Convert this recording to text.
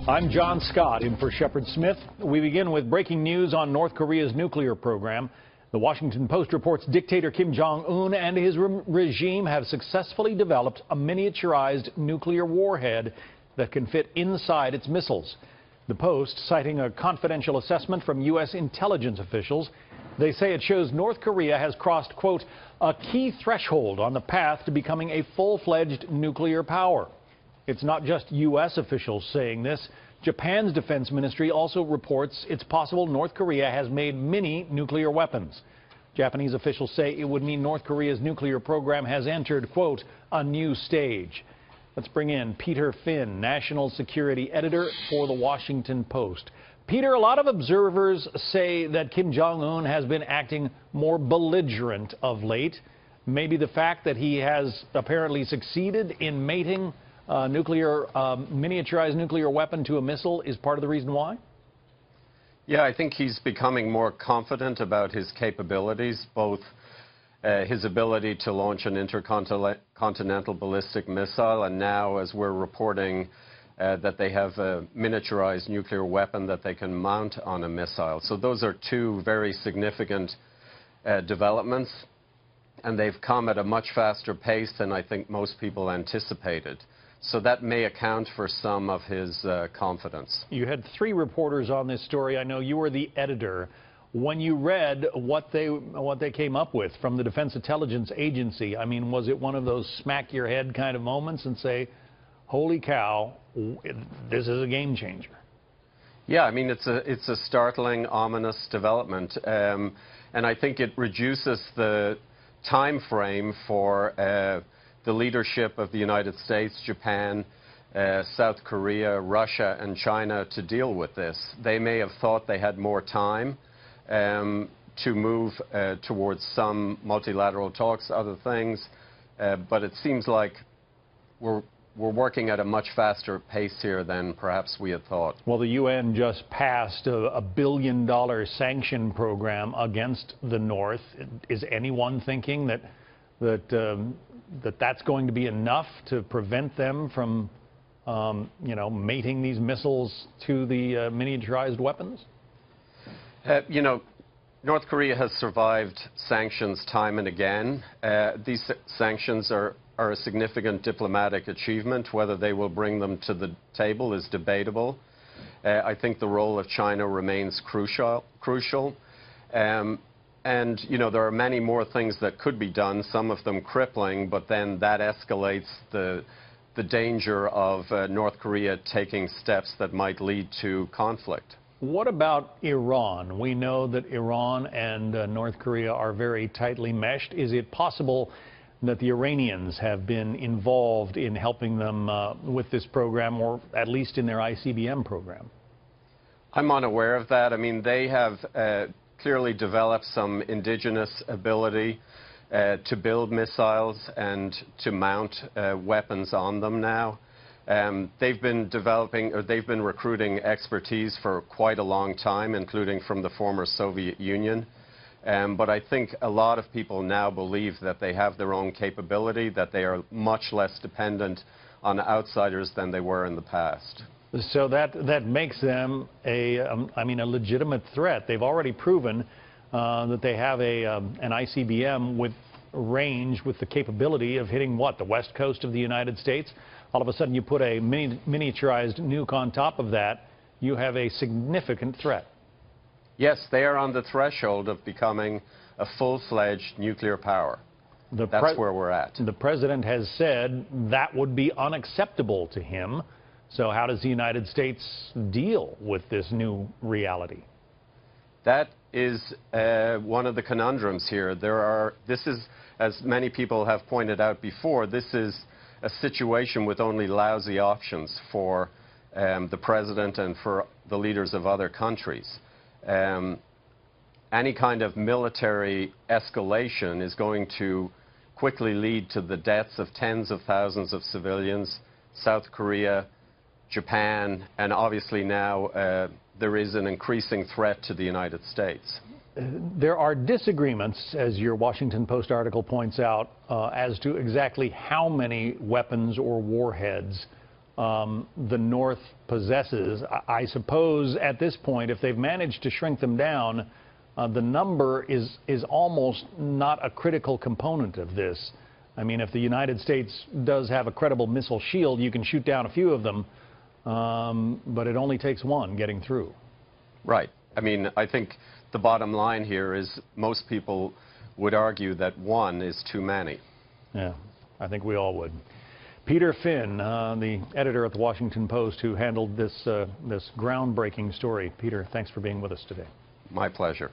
I'm John Scott in for Shepard Smith. We begin with breaking news on North Korea's nuclear program. The Washington Post reports dictator Kim Jong-un and his regime have successfully developed a miniaturized nuclear warhead that can fit inside its missiles. The Post, citing a confidential assessment from U.S. intelligence officials, they say it shows North Korea has crossed, quote, a key threshold on the path to becoming a full-fledged nuclear power. It's not just U.S. officials saying this. Japan's defense ministry also reports it's possible North Korea has made mini nuclear weapons. Japanese officials say it would mean North Korea's nuclear program has entered, quote, a new stage. Let's bring in Peter Finn, national security editor for the Washington Post. Peter, a lot of observers say that Kim Jong-un has been acting more belligerent of late. Maybe the fact that he has apparently succeeded in mating miniaturized nuclear weapon to a missile is part of the reason why? Yeah, I think he's becoming more confident about his capabilities, both his ability to launch an intercontinental ballistic missile, and now, as we're reporting, that they have a miniaturized nuclear weapon that they can mount on a missile. So those are two very significant developments, and they've come at a much faster pace than I think most people anticipated. So that may account for some of his confidence. You had three reporters on this story. I know you were the editor. When you read what they came up with from the Defense Intelligence Agency, I mean, was it one of those smack your head kind of moments and say, holy cow, this is a game changer? Yeah, I mean, it's a startling, ominous development. And I think it reduces the time frame for the leadership of the United States, Japan, South Korea, Russia, and China to deal with this. They may have thought they had more time to move towards some multilateral talks, other things, but it seems like we're working at a much faster pace here than perhaps we had thought. Well, the UN just passed a $1 billion sanction program against the North. Is anyone thinking that's going to be enough to prevent them from, mating these missiles to the miniaturized weapons? North Korea has survived sanctions time and again. These sanctions are a significant diplomatic achievement. Whether they will bring them to the table is debatable. I think the role of China remains crucial. And, there are many more things that could be done, some of them crippling, but then that escalates the danger of North Korea taking steps that might lead to conflict. What about Iran? We know that Iran and North Korea are very tightly meshed. Is it possible that the Iranians have been involved in helping them with this program, or at least in their ICBM program? I'm unaware of that. I mean, they have clearly developed some indigenous ability to build missiles and to mount weapons on them now. They've been recruiting expertise for quite a long time, including from the former Soviet Union. But I think a lot of people now believe that they have their own capability, that they are much less dependent on outsiders than they were in the past. So that makes them a legitimate threat. They've already proven that they have an ICBM with range, with the capability of hitting the west coast of the United States. All of a sudden, you put a miniaturized nuke on top of that, you have a significant threat. Yes, they are on the threshold of becoming a full-fledged nuclear power. That's where we're at. The president has said that would be unacceptable to him. So how does the United States deal with this new reality? That is one of the conundrums here. This is, as many people have pointed out before, this is a situation with only lousy options for the president and for the leaders of other countries. Any kind of military escalation is going to quickly lead to the deaths of tens of thousands of civilians. South Korea, Japan, and obviously now there is an increasing threat to the United States. There are disagreements, as your Washington Post article points out, as to exactly how many weapons or warheads the North possesses. I suppose at this point, if they've managed to shrink them down, the number is almost not a critical component of this. I mean, if the United States does have a credible missile shield, you can shoot down a few of them, but it only takes one getting through. Right. I mean, I think the bottom line here is most people would argue that one is too many. Yeah, I think we all would. Peter Finn, the editor at the Washington Post, who handled this groundbreaking story. Peter, thanks for being with us today. My pleasure.